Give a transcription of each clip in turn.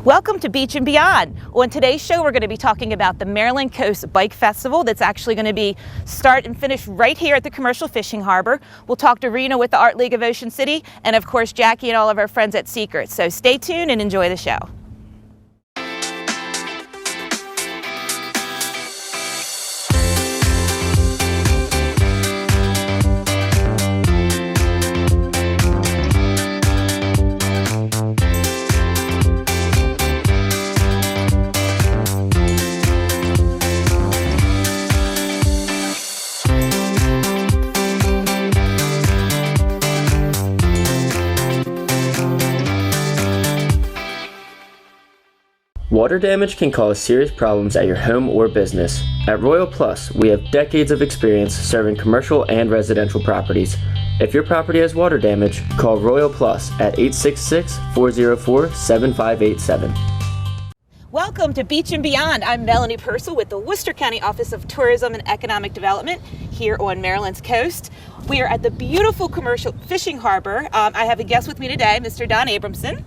Welcome to Beach and Beyond. On today's show, we're going to be talking about the Maryland Coast Bike Festival that's actually going to be start and finish right here at the Commercial Fishing Harbor. We'll talk to Rena with the Art League of Ocean City, and of course Jackie and all of our friends at Secret. So stay tuned and enjoy the show. Water damage can cause serious problems at your home or business. At Royal Plus, we have decades of experience serving commercial and residential properties. If your property has water damage, call Royal Plus at 866-404-7587. Welcome to Beach and Beyond. I'm Melanie Purcell with the Worcester County Office of Tourism and Economic Development here on Maryland's coast. We are at the beautiful Commercial Fishing Harbor. I have a guest with me today, Mr. Don Abramson.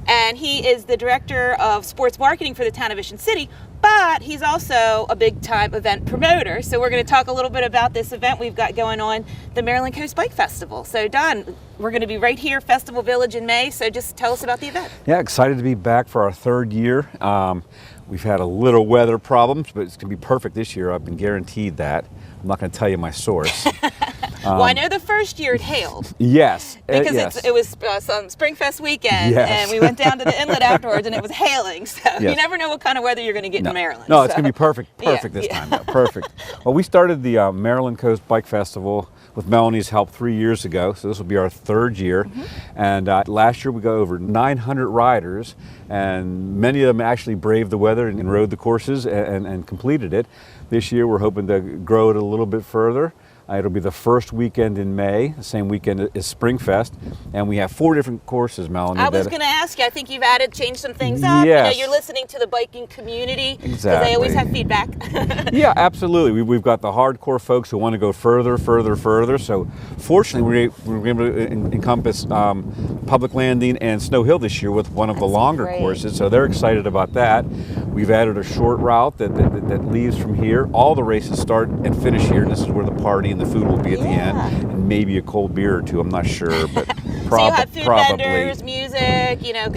And he is the Director of Sports Marketing for the town of Ocean City, but he's also a big-time event promoter. So we're going to talk a little bit about this event we've got going on, the Maryland Coast Bike Festival. So Don, we're going to be right here, Festival Village in May, so just tell us about the event. Yeah, excited to be back for our third year. We've had a little weather problems, but it's going to be perfect this year. I've been guaranteed that. I'm not going to tell you my source. Well, I know the first year it hailed. Yes. Because yes. it was some Springfest weekend, yes. and we went down to the inlet afterwards, and it was hailing. So yes. you never know what kind of weather you're going to get in Maryland. No, it's going to be perfect this time. No, perfect. Well, we started the Maryland Coast Bike Festival with Melanie's help 3 years ago, so this will be our third year. And last year we got over 900 riders, and many of them actually braved the weather and rode the courses and completed it. This year we're hoping to grow it a little bit further. It'll be the first weekend in May, the same weekend as Springfest, and we have 4 different courses, Melanie. I was going to ask you, I think you've changed some things up. Yes. You know, you're listening to the biking community, because Exactly. they always have feedback. Yeah, absolutely. We've got the hardcore folks who want to go further. So fortunately, we're able to encompass Public Landing and Snow Hill this year with one of the longer courses, so they're excited about that. We've added a short route that leaves from here. All the races start and finish here, and this is where the party and the food will be at the end, and maybe a cold beer or two. I'm not sure, but So you have food vendors, music, you know,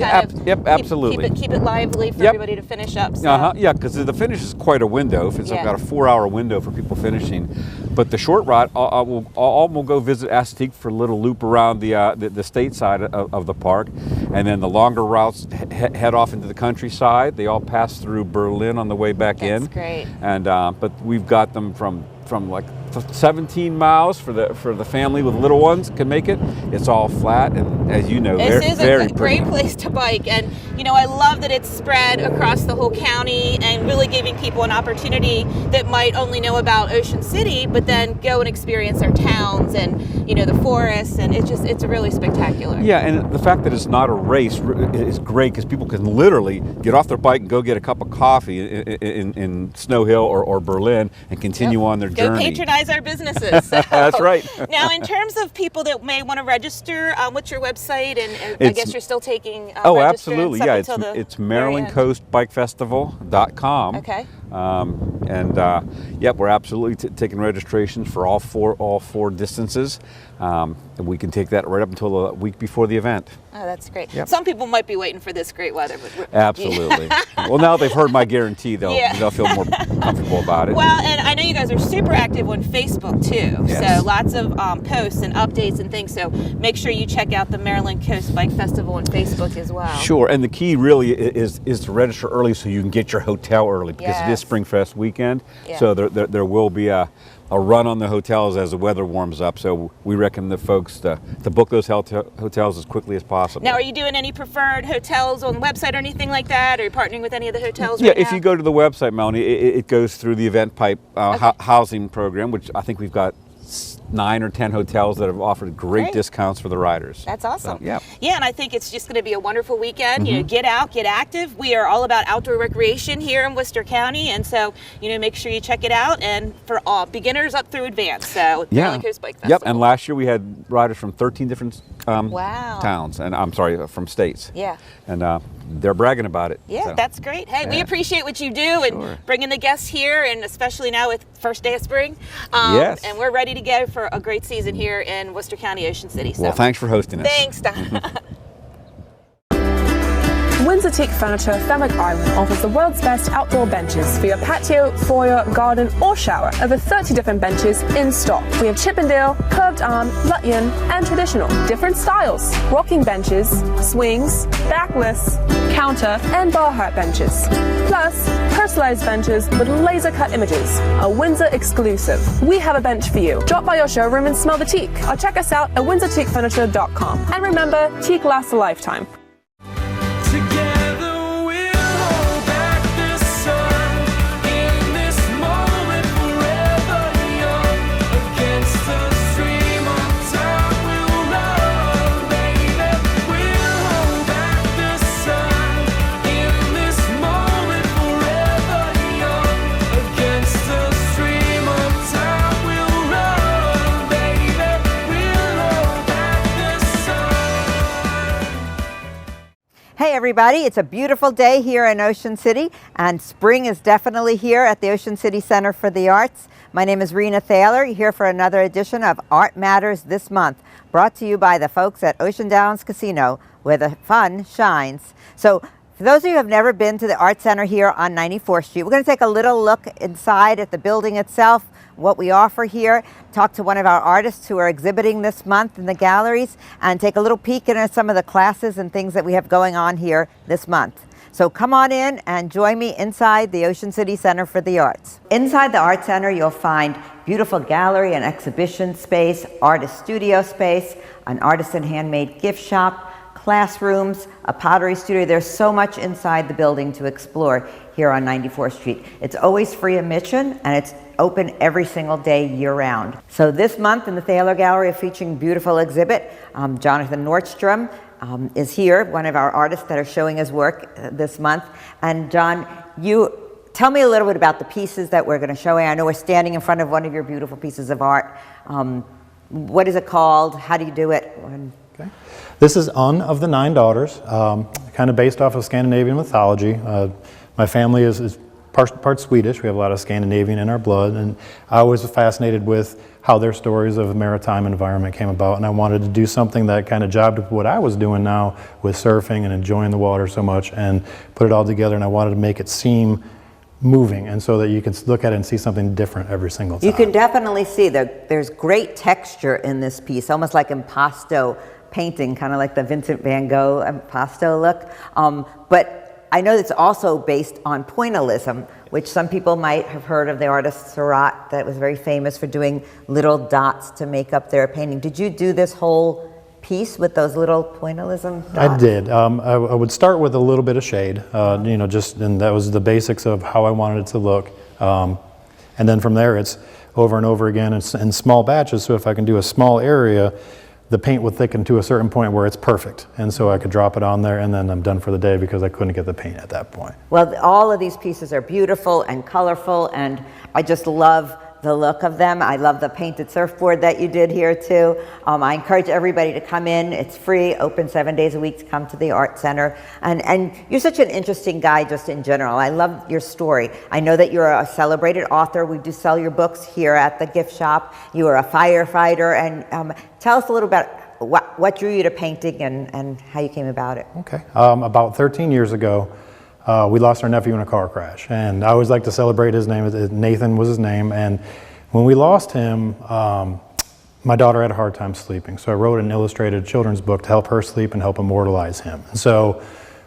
absolutely. Keep it lively for everybody to finish up. So. Yeah, because the finish is quite a window. It's got a 4-hour window for people finishing. But the short route, we'll go visit Assateague for a little loop around the state side of the park, and then the longer routes head off into the countryside. They all pass through Berlin on the way back in. That's great. And but we've got them from like 17 miles for the family with little ones can make it. It's all flat, and as you know, this is very a great place to bike. And you know, I love that it's spread across the whole county and really giving people an opportunity that might only know about Ocean City, but then go and experience our towns and, you know, the forests, and it's really spectacular. Yeah, and the fact that it's not a race is great, because people can literally get off their bike and go get a cup of coffee in Snow Hill or Berlin and continue on their journey. Go patronize our businesses. So. That's right. Now, in terms of people that may want to register, what's your website? And I guess you're still taking absolutely. Yeah, it's MarylandCoastBikeFestival.com. Okay. We're absolutely taking registrations for all four distances. And we can take that right up until a week before the event. Oh, that's great. Yep. Some people might be waiting for this great weather. But absolutely. Well, now they've heard my guarantee, they'll feel more comfortable about it. Well, and I know you guys are super active on Facebook too. Yes. So lots of posts and updates and things. So make sure you check out the Maryland Coast Bike Festival on Facebook as well. Sure, and the key really is to register early so you can get your hotel early, because it is Springfest weekend. Yeah. So there will be a run on the hotels as the weather warms up. So we recommend the folks to book those hotels as quickly as possible. Now, are you doing any preferred hotels on the website or anything like that? Are you partnering with any of the hotels right now? If you go to the website, Melanie, it goes through the Event Pipe housing program, which I think we've got 9 or 10 hotels that have offered great discounts for the riders. That's awesome. So, yeah. Yeah, and I think it's just going to be a wonderful weekend. You know, get out, get active. We are all about outdoor recreation here in Worcester County, and so, you know, make sure you check it out, and for all beginners up through advanced. So, Maryland Coast Bike Festival. Yep, and last year we had riders from 13 different towns, and I'm sorry, from states. Yeah. And they're bragging about it. Yeah, so. that's great. Hey, we appreciate what you do and bringing the guests here, and especially now with first day of spring. Yes. And we're ready to go for a great season here in Worcester County, Ocean City. So. Well, thanks for hosting us. Thanks, Don. Windsor Teak Furniture Fenwick Island offers the world's best outdoor benches for your patio, foyer, garden or shower. Over 30 different benches in stock. We have Chippendale, curved arm, Lutyan and traditional. Different styles. Rocking benches, swings, backless, counter and bar height benches. Plus, personalized benches with laser cut images. A Windsor exclusive. We have a bench for you. Drop by your showroom and smell the teak. Or check us out at windsorteakfurniture.com. And remember, teak lasts a lifetime. Together we'll hold back the sun in this moment forever young. Against the stream of time we'll run, baby. We'll hold back the sun in this moment forever young. Against the stream of time we'll run, baby. We'll hold back the sun. Hey everybody, it's a beautiful day here in Ocean City, and spring is definitely here at the Ocean City Center for the Arts. My name is Rena Thaler, here for another edition of Art Matters This Month, brought to you by the folks at Ocean Downs Casino, where the fun shines. So, for those of you who have never been to the Art Center here on 94th Street, we're going to take a little look inside at the building itself, what we offer here, talk to one of our artists who are exhibiting this month in the galleries, and take a little peek into some of the classes and things that we have going on here this month. So come on in and join me inside the Ocean City Center for the Arts. Inside the Art Center, you'll find beautiful gallery and exhibition space, artist studio space, an artisan handmade gift shop, classrooms, a pottery studio. There's so much inside the building to explore here on 94th Street. It's always free admission, and it's open every single day year-round. So this month in the Thaler Gallery, a featuring beautiful exhibit, Jonathan Nordstrom is here, one of our artists that are showing his work this month. And John, you tell me a little bit about the pieces that we're going to show. I know we're standing in front of one of your beautiful pieces of art. What is it called? How do you do it? Okay. This is Un of the Nine Daughters, kind of based off of Scandinavian mythology. My family is part Swedish. We have a lot of Scandinavian in our blood, and I was fascinated with how their stories of the maritime environment came about, and I wanted to do something that kind of jobbed with what I was doing now with surfing and enjoying the water so much, and put it all together, and I wanted to make it seem moving, and so that you can look at it and see something different every single time. You can definitely see that there's great texture in this piece, almost like impasto painting, kind of like the Vincent van Gogh impasto look. But I know it's also based on pointillism, which some people might have heard of the artist Seurat, that was very famous for doing little dots to make up their painting. Did you do this whole piece with those little pointillism dots? I did. I would start with a little bit of shade, you know, and that was the basics of how I wanted it to look. And then from there, it's over and over again in small batches. So if I can do a small area, the paint would thicken to a certain point where it's perfect. And so I could drop it on there, and then I'm done for the day because I couldn't get the paint at that point. Well, all of these pieces are beautiful and colorful, and I just love the look of them. I love the painted surfboard that you did here too. I encourage everybody to come in. It's free, open 7 days a week to come to the Art Center. And you're such an interesting guy just in general. I love your story. I know that you're a celebrated author. We do sell your books here at the gift shop. You are a firefighter. And tell us a little about what drew you to painting and how you came about it. Okay. About 13 years ago, we lost our nephew in a car crash, and I always like to celebrate his name. Nathan was his name, and when we lost him, my daughter had a hard time sleeping, so I wrote an illustrated children's book to help her sleep and help immortalize him. And so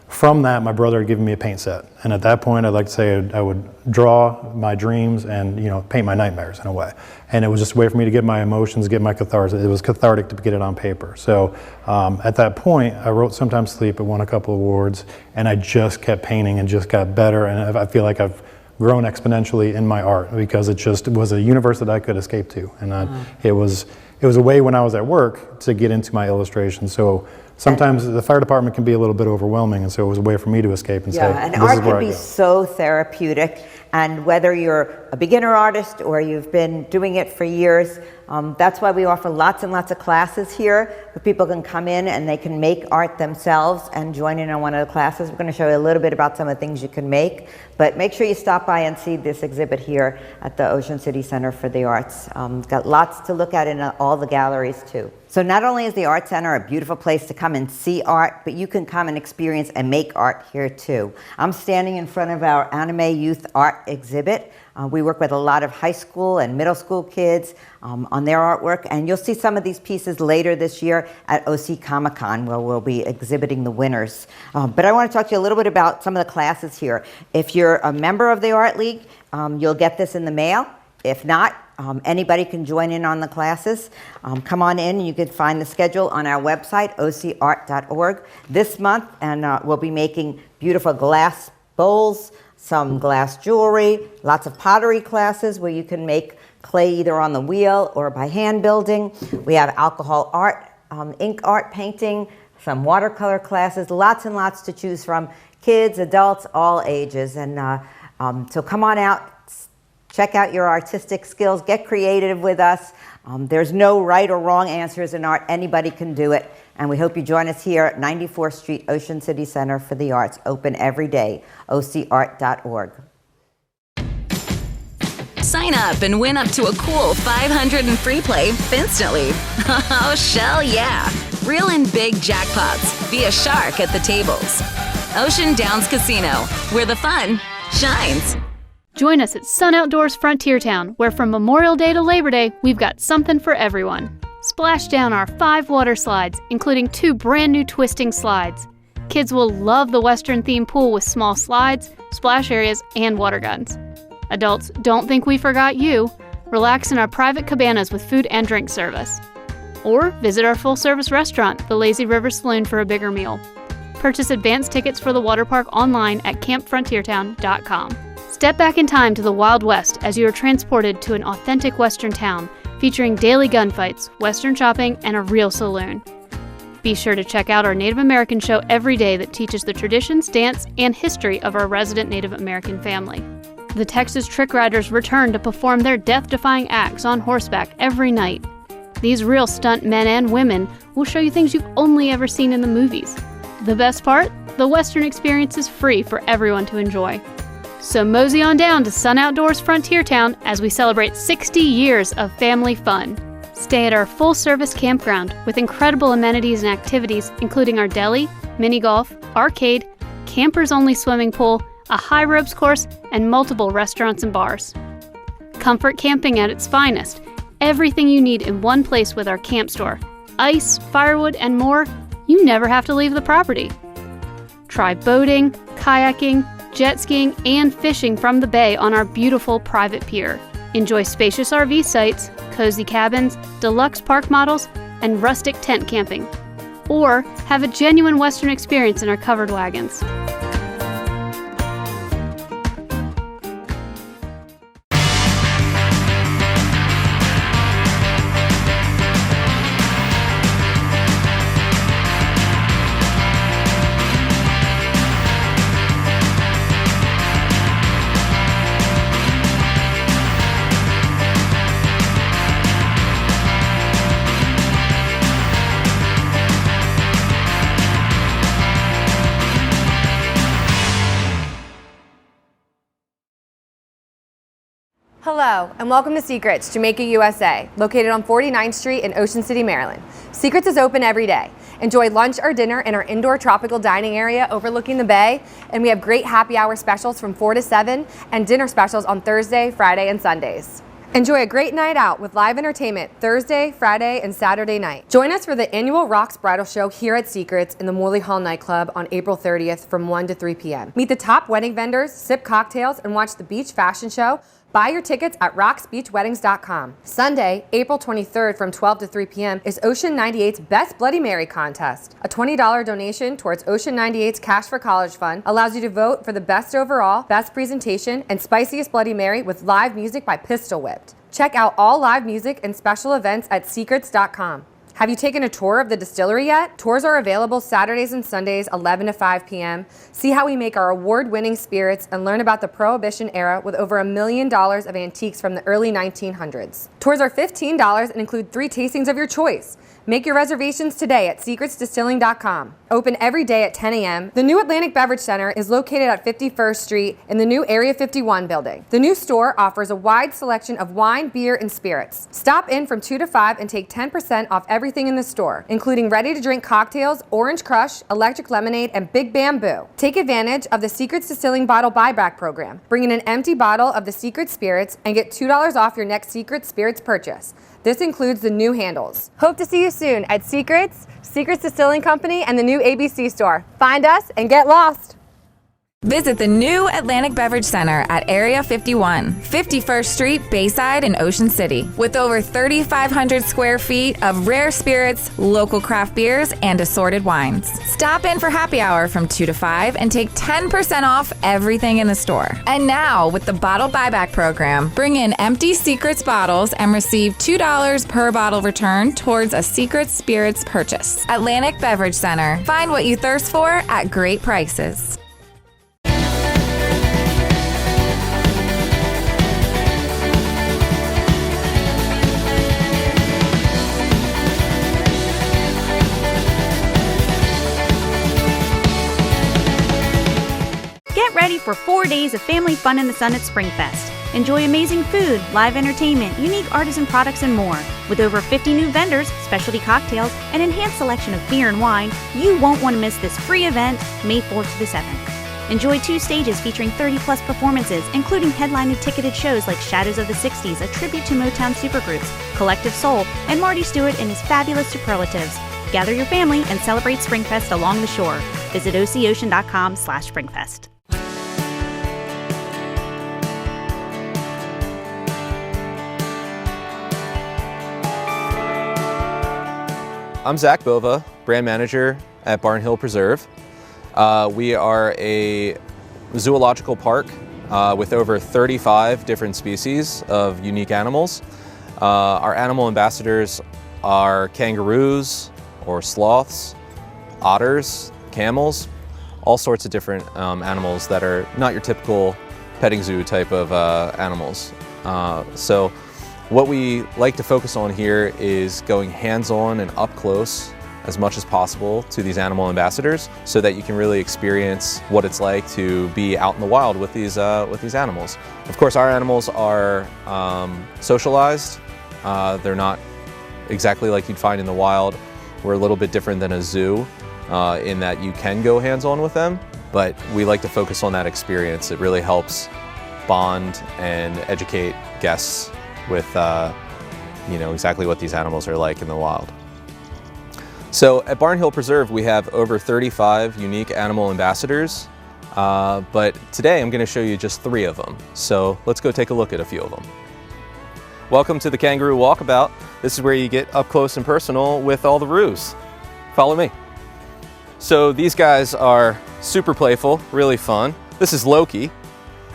from that, my brother had given me a paint set, and at that point, I'd like to say I would draw my dreams and, you know, paint my nightmares in a way. And it was just a way for me to get my emotions, get my catharsis. It was cathartic to get it on paper. So at that point, I wrote Sometimes Sleep. It won a couple awards, and I just kept painting and just got better. And I feel like I've grown exponentially in my art because it just was a universe that I could escape to. And it was a way when I was at work to get into my illustration. So sometimes the fire department can be a little bit overwhelming, and so it was a way for me to escape and say, and this art is where can I be go. so therapeutic, and whether you're a beginner artist or you've been doing it for years, that's why we offer lots and lots of classes here where people can come in and they can make art themselves and join in on one of the classes. We're going to show you a little bit about some of the things you can make, but make sure you stop by and see this exhibit here at the Ocean City Center for the Arts. Got lots to look at in all the galleries too. So not only is the Art Center a beautiful place to come and see art, but you can come and experience and make art here too. I'm standing in front of our Anime Youth Art exhibit. We work with a lot of high school and middle school kids on their artwork, and you'll see some of these pieces later this year at OC Comic-Con, where we'll be exhibiting the winners. But I want to talk to you a little bit about some of the classes here. If you're a member of the Art League, you'll get this in the mail. If not, anybody can join in on the classes. Come on in and you can find the schedule on our website, ocart.org. This month, and we'll be making beautiful glass bowls, some glass jewelry, lots of pottery classes where you can make clay either on the wheel or by hand building. We have alcohol art, ink art painting, some watercolor classes, lots and lots to choose from. Kids, adults, all ages. And so come on out. Check out your artistic skills, get creative with us. There's no right or wrong answers in art. Anybody can do it. And we hope you join us here at 94th Street, Ocean City Center for the Arts, open every day, ocart.org. Sign up and win up to a cool $500 in free play instantly. Oh, shell yeah. Reel in big jackpots. Be a shark at the tables. Ocean Downs Casino, where the fun shines. Join us at Sun Outdoors Frontier Town, where from Memorial Day to Labor Day, we've got something for everyone. Splash down our 5 water slides, including 2 brand new twisting slides. Kids will love the Western-themed pool with small slides, splash areas, and water guns. Adults, don't think we forgot you. Relax in our private cabanas with food and drink service. Or visit our full-service restaurant, the Lazy River Saloon, for a bigger meal. Purchase advance tickets for the water park online at campfrontiertown.com. Step back in time to the Wild West as you are transported to an authentic Western town featuring daily gunfights, Western shopping, and a real saloon. Be sure to check out our Native American show every day that teaches the traditions, dance, and history of our resident Native American family. The Texas Trick Riders return to perform their death-defying acts on horseback every night. These real stunt men and women will show you things you've only ever seen in the movies. The best part? The Western experience is free for everyone to enjoy. So mosey on down to Sun Outdoors Frontier Town as we celebrate 60 years of family fun. Stay at our full-service campground with incredible amenities and activities, including our deli, mini golf, arcade, campers-only swimming pool, a high ropes course, and multiple restaurants and bars. Comfort camping at its finest. Everything you need in one place with our camp store. Ice, firewood, and more. You never have to leave the property. Try boating, kayaking, jet skiing, and fishing from the bay on our beautiful private pier. Enjoy spacious RV sites, cozy cabins, deluxe park models, and rustic tent camping. Or have a genuine Western experience in our covered wagons. Hello, and welcome to Secrets, Jamaica USA, located on 49th Street in Ocean City, Maryland. Secrets is open every day. Enjoy lunch or dinner in our indoor tropical dining area overlooking the bay, and we have great happy hour specials from 4 to 7 and dinner specials on Thursday, Friday, and Sundays. Enjoy a great night out with live entertainment Thursday, Friday, and Saturday night. Join us for the annual Rocks Bridal Show here at Secrets in the Morley Hall nightclub on April 30th from 1 to 3 p.m. Meet the top wedding vendors, sip cocktails, and watch the beach fashion show Buy your tickets at rocksbeachweddings.com. Sunday, April 23rd from 12 to 3 p.m. is Ocean 98's Best Bloody Mary contest. A $20 donation towards Ocean 98's Cash for College Fund allows you to vote for the best overall, best presentation, and spiciest Bloody Mary with live music by Pistol Whipped. Check out all live music and special events at secrets.com. Have you taken a tour of the distillery yet? Tours are available Saturdays and Sundays, 11 to 5 p.m. See how we make our award-winning spirits and learn about the Prohibition era with over $1 million of antiques from the early 1900s. Tours are $15 and include 3 tastings of your choice. Make your reservations today at secretsdistilling.com. Open every day at 10 a.m. The new Atlantic Beverage Center is located at 51st Street in the new Area 51 building. The new store offers a wide selection of wine, beer, and spirits. Stop in from 2 to 5 and take 10% off everything in the store, including ready-to-drink cocktails, Orange Crush, Electric Lemonade, and Big Bamboo. Take advantage of the Secrets Distilling Bottle Buyback Program. Bring in an empty bottle of the Secret Spirits and get $2 off your next Secret Spirits purchase. This includes the new handles. Hope to see you soon at Secrets, Secrets Distilling Company, and the new ABC store. Find us and get lost. Visit the new Atlantic Beverage Center at Area 51, 51st Street, Bayside in Ocean City. With over 3,500 square feet of rare spirits, local craft beers, and assorted wines. Stop in for happy hour from 2 to 5 and take 10% off everything in the store. And now, with the bottle buyback program, bring in empty Secrets bottles and receive $2 per bottle return towards a Secret Spirits purchase. Atlantic Beverage Center. Find what you thirst for at great prices. Get ready for 4 days of family fun in the sun at Springfest. Enjoy amazing food, live entertainment, unique artisan products, and more. With over 50 new vendors, specialty cocktails, and enhanced selection of beer and wine, you won't want to miss this free event, May 4th to the 7th. Enjoy 2 stages featuring 30-plus performances, including headlining ticketed shows like Shadows of the 60s, a tribute to Motown supergroups, Collective Soul, and Marty Stewart and his fabulous superlatives. Gather your family and celebrate Springfest along the shore. Visit ococean.com/springfest. I'm Zach Bova, brand manager at Barnhill Preserve. We are a zoological park with over 35 different species of unique animals. Our animal ambassadors are kangaroos or sloths, otters, camels, all sorts of different animals that are not your typical petting zoo type of animals. So what we like to focus on here is going hands-on and up close as much as possible to these animal ambassadors so that you can really experience what it's like to be out in the wild with these animals. Of course, our animals are socialized. They're not exactly like you'd find in the wild. We're a little bit different than a zoo in that you can go hands-on with them, but we like to focus on that experience. It really helps bond and educate guests with exactly what these animals are like in the wild. So at Barnhill Preserve we have over 35 unique animal ambassadors, but today I'm going to show you just 3 of them. So let's go take a look at a few of them. Welcome to the Kangaroo Walkabout. This is where you get up close and personal with all the roos. Follow me. So these guys are super playful, really fun. This is Loki.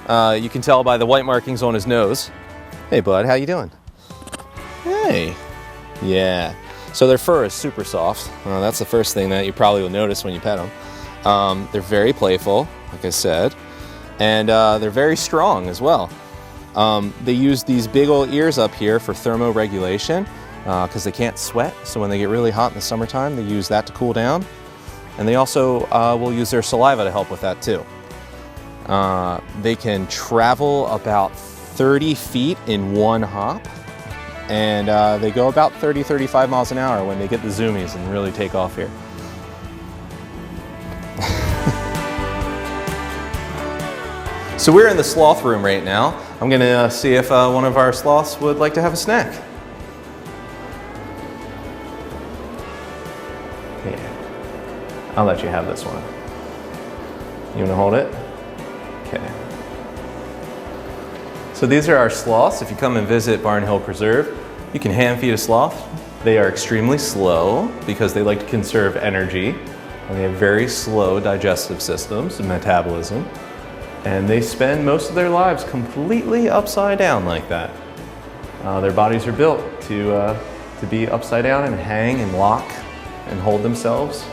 You can tell by the white markings on his nose. Hey bud, how you doing? Hey. Yeah. So their fur is super soft. That's the first thing that you probably will notice when you pet them. They're very playful, like I said, and they're very strong as well. They use these big old ears up here for thermoregulation because they can't sweat. So when they get really hot in the summertime, they use that to cool down. And they also will use their saliva to help with that too. They can travel about 30 feet in one hop, and they go about 30-35 miles an hour when they get the zoomies and really take off here. So we're in the sloth room right now. I'm gonna see if one of our sloths would like to have a snack. Yeah, I'll let you have this one. You wanna hold it? Okay. So these are our sloths. If you come and visit Barnhill Preserve, you can hand feed a sloth. They are extremely slow because they like to conserve energy, and they have very slow digestive systems and metabolism. And they spend most of their lives completely upside down like that. Their bodies are built to be upside down and hang and lock and hold themselves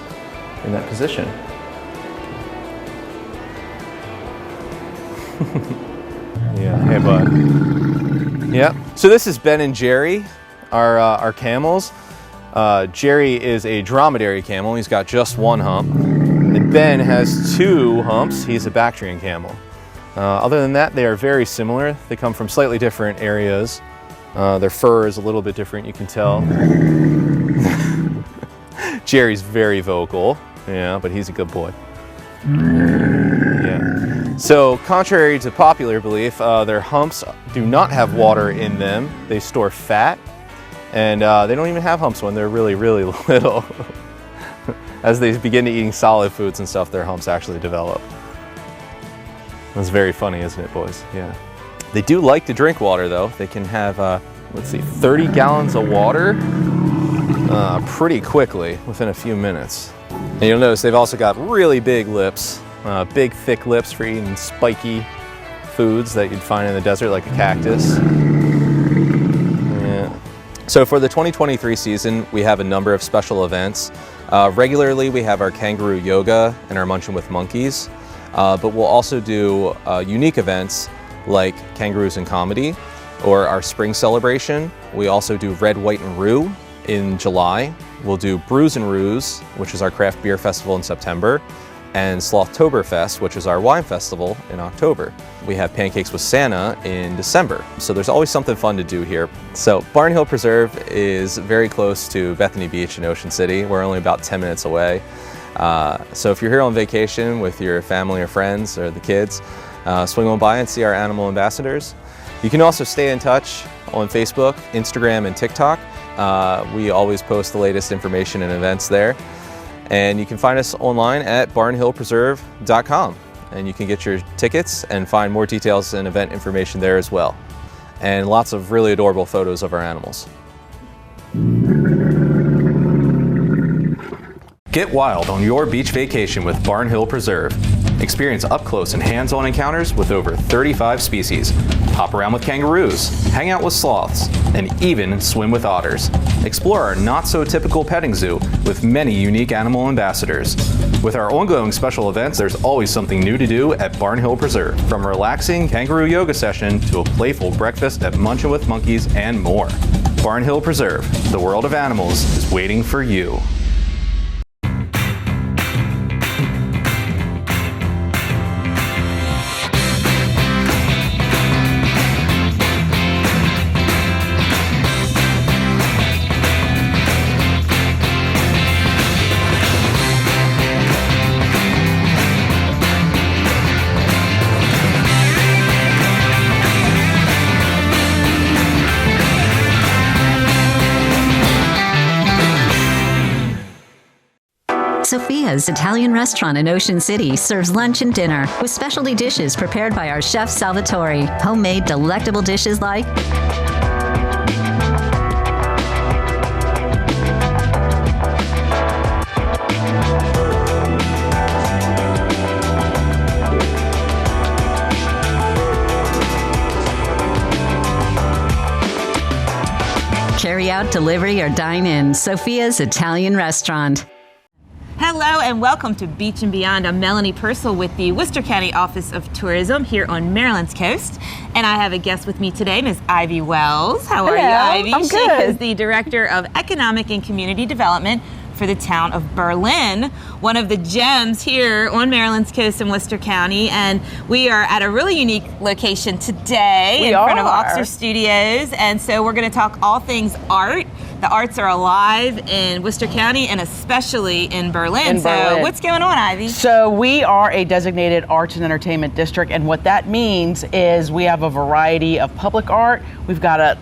in that position. Yeah, hey bud. Yep. So this is Ben and Jerry, our camels. Jerry is a dromedary camel. He's got just one hump. And Ben has two humps. He's a Bactrian camel. Other than that, they are very similar. They come from slightly different areas. Their fur is a little bit different, you can tell. Jerry's very vocal, yeah, but he's a good boy. Yeah. So, contrary to popular belief, their humps do not have water in them. They store fat, and they don't even have humps when they're really, really little. As they begin to eating solid foods and stuff, their humps actually develop. That's very funny, isn't it, boys? Yeah. They do like to drink water, though. They can have, let's see, 30 gallons of water pretty quickly, within a few minutes. And you'll notice they've also got really big lips, big thick lips for eating spiky foods that you'd find in the desert, like a cactus. Yeah. So for the 2023 season, we have a number of special events. Regularly, we have our kangaroo yoga and our Munchin' with Monkeys, but we'll also do unique events like Kangaroos in Comedy or our spring celebration. We also do Red, White, and Roo in July. We'll do Brews and Roos, which is our craft beer festival in September, and Slothtoberfest, which is our wine festival in October. We have Pancakes with Santa in December. So there's always something fun to do here. So Barnhill Preserve is very close to Bethany Beach in Ocean City. We're only about 10 minutes away. So if you're here on vacation with your family or friends or the kids, swing on by and see our animal ambassadors. You can also stay in touch on Facebook, Instagram, and TikTok. We always post the latest information and events there. And you can find us online at barnhillpreserve.com. And you can get your tickets and find more details and event information there as well. And lots of really adorable photos of our animals. Get wild on your beach vacation with Barnhill Preserve. Experience up-close and hands-on encounters with over 35 species. Hop around with kangaroos, hang out with sloths, and even swim with otters. Explore our not-so-typical petting zoo with many unique animal ambassadors. With our ongoing special events, there's always something new to do at Barnhill Preserve, from a relaxing kangaroo yoga session to a playful breakfast at Munchin' with Monkeys and more. Barnhill Preserve, the world of animals, is waiting for you. Sophia's Italian restaurant in Ocean City serves lunch and dinner with specialty dishes prepared by our chef Salvatore. Homemade delectable dishes like carry out, delivery, or dine in. Sophia's Italian restaurant. Hello and welcome to Beach and Beyond. I'm Melanie Purcell with the Worcester County Office of Tourism here on Maryland's coast. And I have a guest with me today, Ms. Ivy Wells. How are you, Ivy? I'm good. She is the Director of Economic and Community Development for the town of Berlin, one of the gems here on Maryland's coast in Worcester County. And we are at a really unique location today in front of Oxford Studios. And so we're going to talk all things art. The arts are alive in Worcester County and especially in Berlin. So what's going on, Ivy? So we are a designated arts and entertainment district, and what that means is we have a variety of public art. We've got a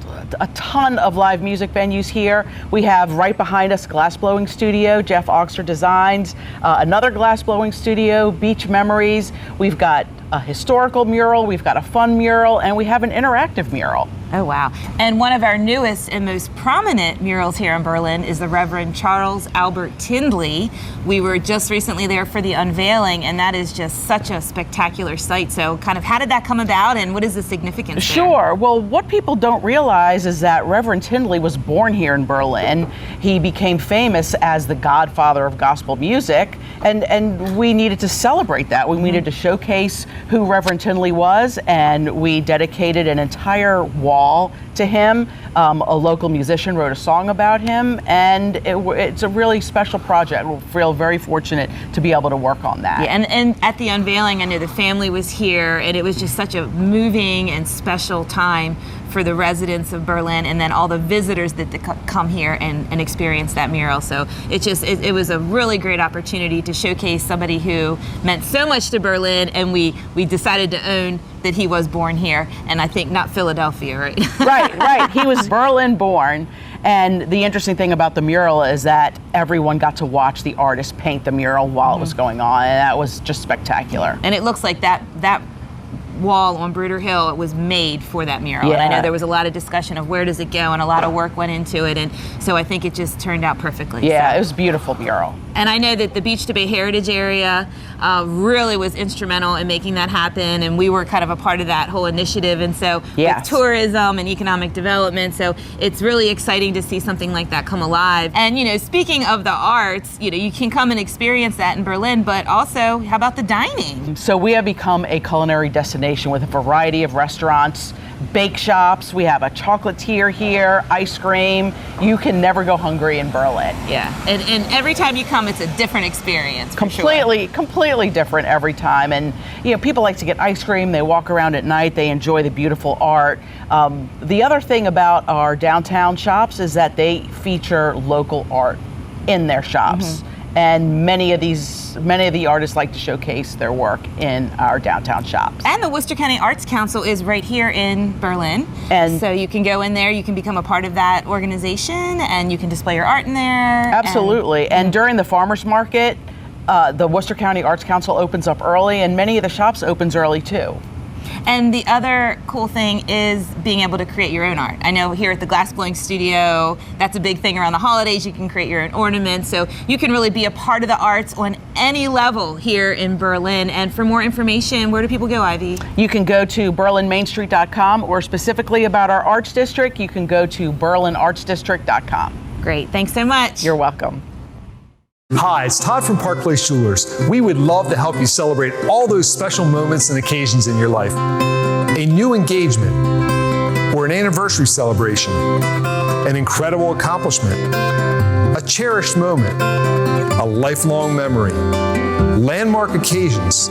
ton of live music venues here. We have right behind us glassblowing studio, Jeff Oxter Designs, another glassblowing studio, Beach Memories. We've got a historical mural, we've got a fun mural, and we have an interactive mural. Oh, wow. And one of our newest and most prominent murals here in Berlin is the Reverend Charles Albert Tindley. We were just recently there for the unveiling, and that is just such a spectacular sight. So kind of how did that come about, and what is the significance there? Sure. Well, what people don't realize is that Reverend Tindley was born here in Berlin. He became famous as the godfather of gospel music, and we needed to celebrate that. We needed to showcase who Reverend Tindley was, and we dedicated an entire wall to him. A local musician wrote a song about him, and it's a really special project. We feel very fortunate to be able to work on that. Yeah, and at the unveiling, I know the family was here, and it was just such a moving and special time for the residents of Berlin, and then all the visitors that come here and experience that mural. So it was a really great opportunity to showcase somebody who meant so much to Berlin, and we decided to own that he was born here, and I think not Philadelphia, right? Right. He was Berlin born. And the interesting thing about the mural is that everyone got to watch the artist paint the mural while it was going on, and that was just spectacular. And it looks like that wall on Bruder Hill was made for that mural. Yeah. And I know there was a lot of discussion of where does it go, and a lot of work went into it, and so I think it just turned out perfectly. Yeah, so. It was a beautiful mural. And I know that the Beach to Bay Heritage area really was instrumental in making that happen, and we were kind of a part of that whole initiative, and so with tourism and economic development, so it's really exciting to see something like that come alive. And speaking of the arts, you can come and experience that in Berlin, but also how about the dining? So we have become a culinary destination with a variety of restaurants, bake shops. We have a chocolatier here, ice cream. You can never go hungry in Berlin. Yeah, and every time you come, it's a different experience. Completely different every time. And people like to get ice cream. They walk around at night. They enjoy the beautiful art. The other thing about our downtown shops is that they feature local art in their shops. And many of the artists like to showcase their work in our downtown shops. And the Worcester County Arts Council is right here in Berlin. And so you can go in there, you can become a part of that organization, and you can display your art in there. Absolutely. And during the farmers market, the Worcester County Arts Council opens up early, and many of the shops opens early too. And the other cool thing is being able to create your own art. I know here at the Glassblowing Studio, that's a big thing around the holidays. You can create your own ornaments. So you can really be a part of the arts on any level here in Berlin. And for more information, where do people go, Ivy? You can go to berlinmainstreet.com, or specifically about our arts district, you can go to berlinartsdistrict.com. Great. Thanks so much. You're welcome. Hi, it's Todd from Park Place Jewelers. We would love to help you celebrate all those special moments and occasions in your life. A new engagement, or an anniversary celebration, an incredible accomplishment, a cherished moment, a lifelong memory, landmark occasions,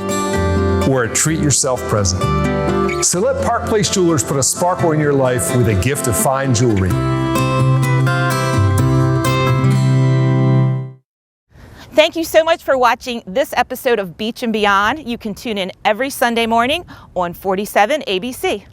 or a treat yourself present. So let Park Place Jewelers put a sparkle in your life with a gift of fine jewelry. Thank you so much for watching this episode of Beach and Beyond. You can tune in every Sunday morning on 47 ABC.